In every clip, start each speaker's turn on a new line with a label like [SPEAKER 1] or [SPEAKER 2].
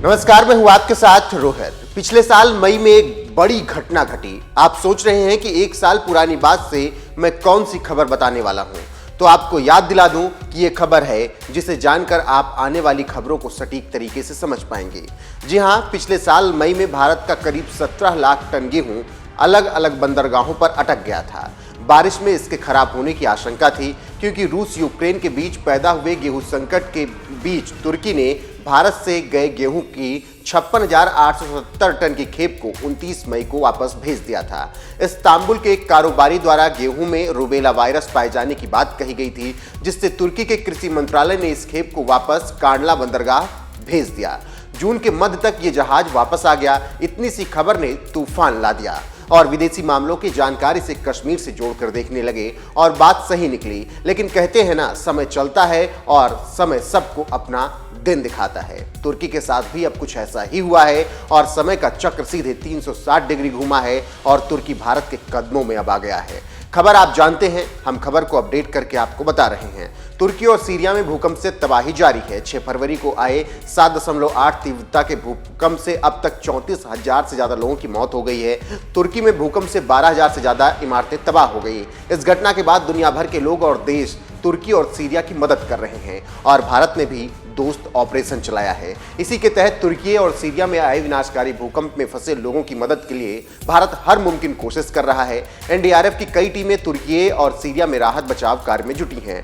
[SPEAKER 1] नमस्कार, मैं हूं आपके साथ रोहित। पिछले साल मई में एक बड़ी घटना घटी। आप सोच रहे हैं कि एक साल पुरानी बात से मैं कौन सी खबर बताने वाला हूं, तो आपको याद दिला दूं कि यह खबर है जिसे जानकर आप आने वाली खबरों को सटीक तरीके से समझ पाएंगे। जी हां, पिछले साल मई में भारत का करीब 17 लाख टन गेहूं अलग अलग बंदरगाहों पर अटक गया था। बारिश में इसके खराब होने की आशंका थी, क्योंकि रूस यूक्रेन के बीच पैदा हुए गेहूं संकट के बीच तुर्की ने भारत से गए गेहूं की 56,870 टन की खेप को 29 मई को वापस भेज दिया था। इस्तांबुल के एक कारोबारी द्वारा गेहूं में रूबेला वायरस पाए जाने की बात कही गई थी, जिससे तुर्की के कृषि मंत्रालय ने इस खेप को वापस कांडला बंदरगाह भेज दिया। जून के मध्य तक ये जहाज वापस आ गया। इतनी सी खबर ने तूफान ला दिया और विदेशी मामलों की जानकारी से कश्मीर से जोड़कर देखने लगे और बात सही निकली। लेकिन कहते हैं ना, समय चलता है और समय सबको अपना दिन दिखाता है। तुर्की के साथ भी अब कुछ ऐसा ही हुआ है और समय का चक्र सीधे 360 डिग्री घूमा है और तुर्की भारत के कदमों में अब आ गया है। खबर आप जानते हैं, हम खबर को अपडेट करके आपको बता रहे हैं। तुर्की और सीरिया में भूकंप से तबाही जारी है। 6 फरवरी को आए 7.8 तीव्रता के भूकंप से अब तक 34,000 से ज्यादा लोगों की मौत हो गई है। तुर्की में भूकंप से 12,000 से ज्यादा इमारतें तबाह हो गई। इस घटना के बाद दुनिया भर के लोग और देश तुर्की और सीरिया की मदद कर रहे हैं और भारत ने भी दोस्त ऑपरेशन चलाया है। इसी के तहत तुर्की और सीरिया में आए विनाशकारी भूकंप में फंसे लोगों की मदद के लिए भारत हर मुमकिन कोशिश कर रहा है। एनडीआरएफ की कई टीमें तुर्की और सीरिया में राहत बचाव कार्य में जुटी हैं।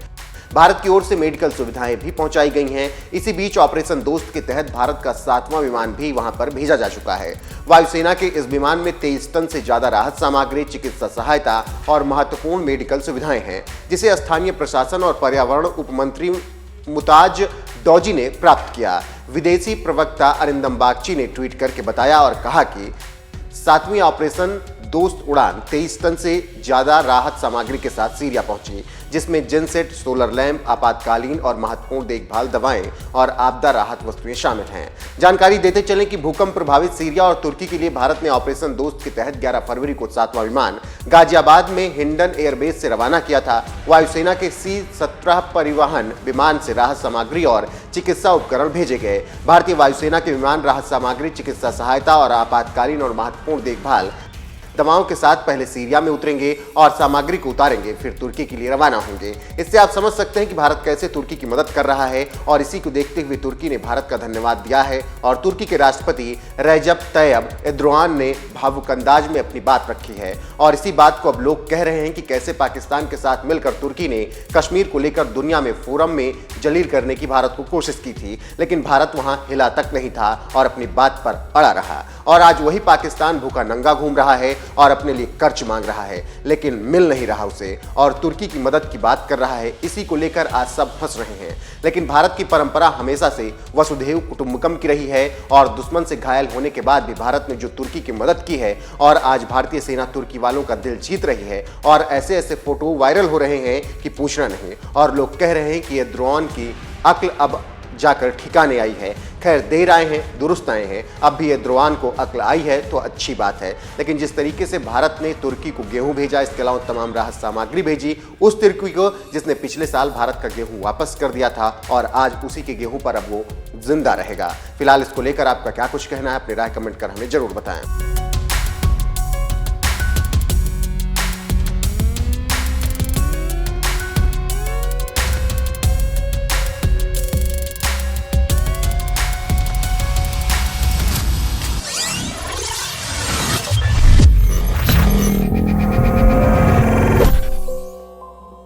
[SPEAKER 1] भारत की ओर से मेडिकल सुविधाएं भी पहुंचाई गई हैं। इसी बीच ऑपरेशन दोस्त के तहत भारत का 7वां विमान भी वहां पर भेजा जा चुका है। वायुसेना के इस विमान में 23 टन से ज्यादा राहत सामग्री, चिकित्सा सहायता और महत्वपूर्ण मेडिकल सुविधाएं हैं, जिसे स्थानीय प्रशासन और पर्यावरण उपमंत्री मुताज दौजी ने प्राप्त किया। विदेशी प्रवक्ता अरिंदम बागची ने ट्वीट करके बताया और कहा कि 7वीं ऑपरेशन दोस्त उड़ान 23 टन से ज्यादा राहत सामग्री के साथ सीरिया पहुंची, जिसमें जेनसेट, सोलर लैंप, आपातकालीन और महत्वपूर्ण देखभाल दवाएं और आपदा राहत वस्तुएं शामिल हैं। जानकारी देते चलें कि भूकंप प्रभावित सीरिया और तुर्की के लिए भारत ने ऑपरेशन दोस्त के तहत 11 फरवरी को 7वां विमान गाजियाबाद में हिंडन एयरबेस से रवाना किया था। वायुसेना के C-17 परिवहन विमान से राहत सामग्री और चिकित्सा उपकरण भेजे गए। भारतीय वायुसेना के विमान राहत सामग्री, चिकित्सा सहायता और आपातकालीन और महत्वपूर्ण देखभाल दवाओं के साथ पहले सीरिया में उतरेंगे और सामग्री को उतारेंगे, फिर तुर्की के लिए रवाना होंगे। इससे आप समझ सकते हैं कि भारत कैसे तुर्की की मदद कर रहा है और इसी को देखते हुए तुर्की ने भारत का धन्यवाद दिया है और तुर्की के राष्ट्रपति रेजब तैयब एर्दोगान ने भावुक अंदाज में अपनी बात रखी है। और इसी बात को अब लोग कह रहे हैं कि कैसे पाकिस्तान के साथ मिलकर तुर्की ने कश्मीर को लेकर दुनिया में फोरम में जलील करने की भारत को कोशिश की थी, लेकिन भारत वहां हिला तक नहीं था और अपनी बात पर अड़ा रहा। और आज वही पाकिस्तान भूखा नंगा घूम रहा है और अपने लिए कर्ज मांग रहा है, लेकिन मिल नहीं रहा उसे, और तुर्की की मदद की बात कर रहा है। इसी को लेकर आज सब फंस रहे हैं। लेकिन भारत की परंपरा हमेशा से वसुधैव कुटुंबकम की रही है और दुश्मन से घायल होने के बाद भी भारत ने जो तुर्की की मदद की है और आज भारतीय सेना तुर्की वालों का दिल जीत रही है। और ऐसे ऐसे फोटो वायरल हो रहे हैं कि पूछना नहीं, और लोग कह रहे हैं कि एर्दोगान की अक्ल अब जाकर ठिकाने आई है। खैर, देर आए हैं दुरुस्त आए हैं। अब भी एर्दोगान को अक्ल आई है तो अच्छी बात है, लेकिन जिस तरीके से भारत ने तुर्की को गेहूं भेजा, इसके अलावा तमाम राहत सामग्री भेजी, उस तुर्की को जिसने पिछले साल भारत का गेहूं वापस कर दिया था, और आज उसी के गेहूं पर अब वो जिंदा रहेगा। फिलहाल इसको लेकर आपका क्या कुछ कहना है, अपनी राय कमेंट कर हमें जरूर बताएं।